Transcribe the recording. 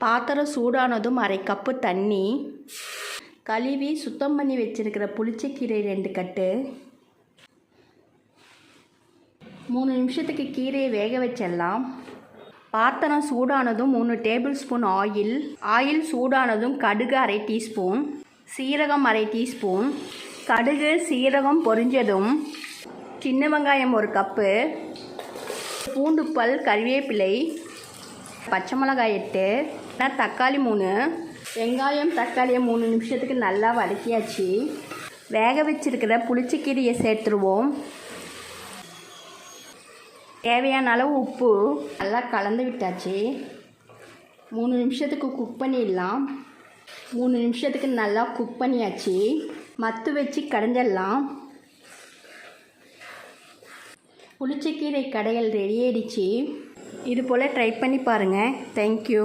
பாத்திரம் சூடானதும் 1/2 கப்பு தண்ணி, கழுவி சுத்தம் பண்ணி வச்சுருக்கிற புளிச்சக்கீரை 2 கட்டு. 3 நிமிஷத்துக்கு கீரையை வேக வச்சிடலாம். பாத்திரம் சூடானதும் 3 டேபிள் ஸ்பூன் ஆயில் சூடானதும் கடுகு 1/2 டீஸ்பூன், சீரகம் 1/2 டீஸ்பூன். கடுகு சீரகம் பொரிஞ்சதும் சின்ன வெங்காயம் 1 கப்பு, பூண்டு பல், கறிவேப்பிலை, பச்சை மிளகாய் 8, தக்காளி 3. வெங்காயம் தக்காளியை 3 நிமிஷத்துக்கு நல்லா வதக்கியாச்சு. வேக வச்சிருக்கிற புளிச்சக்கீரையை சேர்த்துருவோம். தேவையான அளவு உப்பு நல்லா கலந்து விட்டாச்சு. 3 நிமிஷத்துக்கு குக் பண்ணிடலாம். 3 நிமிஷத்துக்கு நல்லா குக் பண்ணியாச்சு. மத்து வச்சு கடைஞ்சிடலாம். புளிச்சக்கீரை கடையல் ரெடி ஆயிடுச்சு. இது போல் ட்ரை பண்ணி பாருங்கள். தேங்க்யூ.